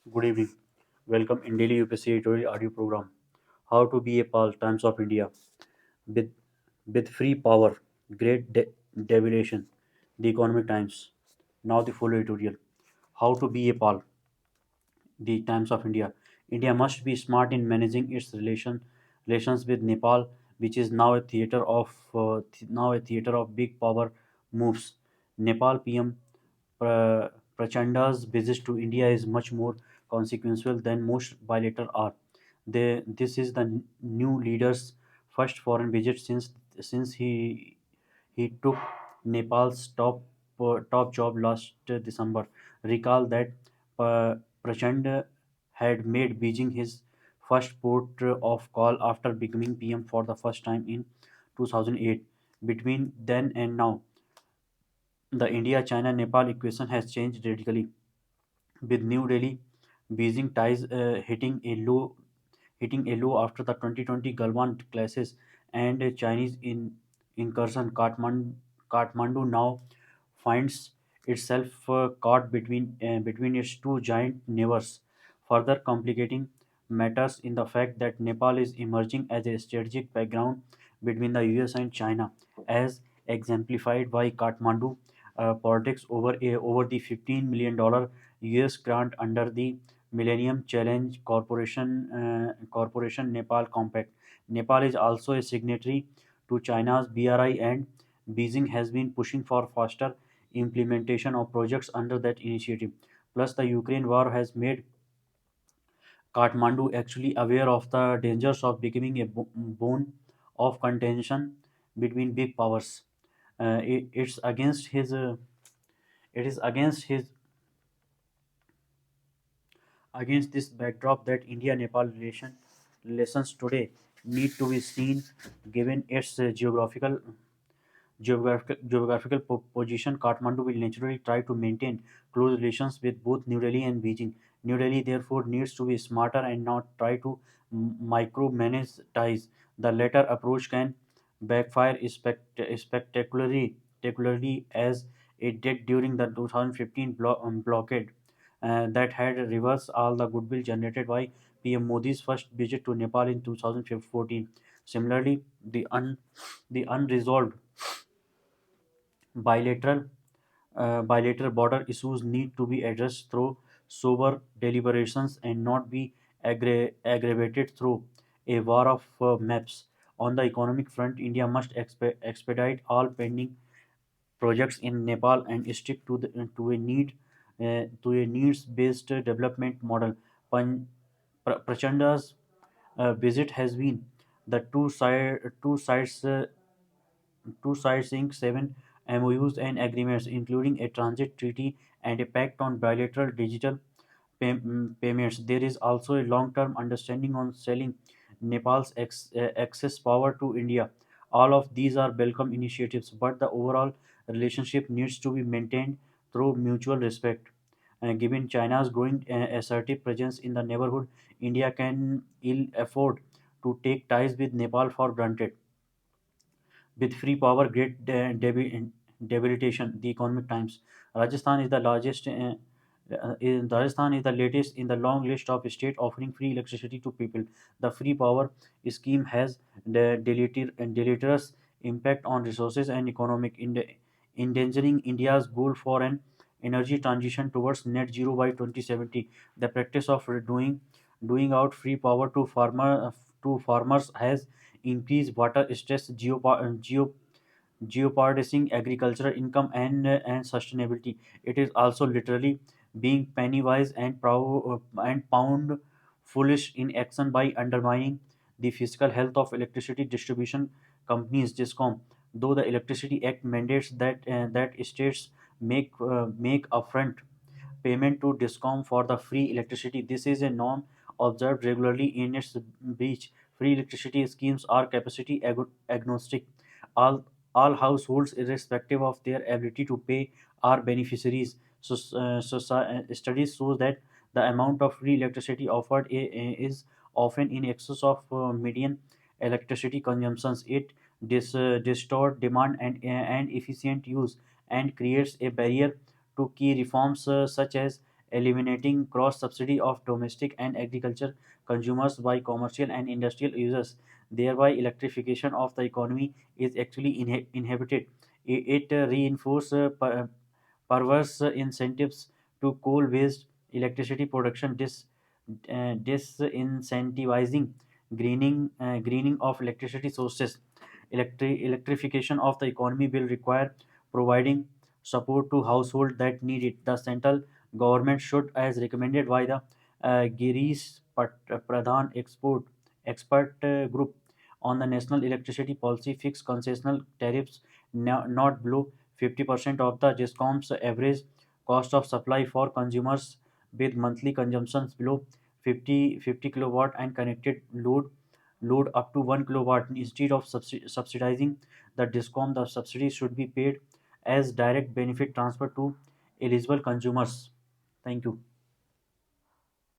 Good evening. Welcome in daily UPSC editorial audio program. How to be a pal Times of India with free power, great devolution, the Economic Times. Now the full editorial. How to be a pal, the Times of India. India must be smart in managing its relations with Nepal, which is now a theater of big power moves. Nepal PM Prachanda's visit to India is much more consequential than most bilateral are. This is the new leader's first foreign visit since he took Nepal's top job last December. Recall that Prachand had made Beijing his first port of call after becoming PM for the first time in 2008. Between then and now, the India-China-Nepal equation has changed radically, with New Delhi Beijing ties hitting a low after the 2020 Galwan clashes and Chinese incursion. Kathmandu now finds itself caught between its two giant neighbors, further complicating matters in the fact that Nepal is emerging as a strategic background between the US and China, as exemplified by Kathmandu politics over the $15 million US grant under the Millennium Challenge Corporation Nepal Compact. Nepal is also a signatory to China's BRI, and Beijing has been pushing for faster implementation of projects under that initiative. Plus, the Ukraine war has made Kathmandu actually aware of the dangers of becoming a bone of contention between big powers. It's against his it is against this backdrop that India-Nepal relations today need to be seen, given its geographical position. Kathmandu will naturally try to maintain close relations with both New Delhi and Beijing. New Delhi, therefore, needs to be smarter and not try to micromanage ties. The latter approach can backfire spectacularly as it did during the 2015 blockade that had reversed all the goodwill generated by PM Modi's first visit to Nepal in 2014. Similarly, the unresolved bilateral bilateral border issues need to be addressed through sober deliberations and not be aggravated through a war of maps. On the economic front, India must expedite all pending projects in Nepal and stick to a needs based development model. Prachanda's visit has been the two sides inked seven MOUs and agreements, including a transit treaty and a pact on bilateral digital payments. There is also a long-term understanding on selling Nepal's excess power to India. All of these are welcome initiatives, but the overall relationship needs to be maintained through mutual respect. Given China's growing assertive presence in the neighborhood, India can ill afford to take ties with Nepal for granted. With free power, great debilitation. The Economic Times. Rajasthan is the largest. Rajasthan is the latest in the long list of states offering free electricity to people. The free power scheme has the deleterious impact on resources and economic, endangering India's goal for an energy transition towards net zero by 2070. The practice of doing out free power to farmers has increased water stress, jeopardizing agricultural income and sustainability. It is also literally being penny wise and pound foolish in action by undermining the fiscal health of electricity distribution companies. Discom, though the Electricity Act mandates that states make upfront payment to Discom for the free electricity. This is a norm observed regularly in its breach. Free electricity schemes are capacity agnostic. All, all households, irrespective of their ability to pay, are beneficiaries. Studies show that the amount of free electricity offered is often in excess of median electricity consumptions. It distorts demand and efficient use and creates a barrier to key reforms such as eliminating cross subsidy of domestic and agriculture consumers by commercial and industrial users. Thereby, electrification of the economy is actually inhibited. It reinforces perverse incentives to coal-based electricity production, disincentivizing greening of electricity sources. Electrification of the economy will require providing support to households that need it. The central government should, as recommended by the Girish Pradhan expert group on the national electricity policy, fix concessional tariffs not below 50% of the DISCOM's average cost of supply for consumers with monthly consumptions below 50 kilowatt and connected load up to 1 kilowatt. Instead of subsidizing the DISCOM, the subsidy should be paid as direct benefit transfer to eligible consumers. Thank you.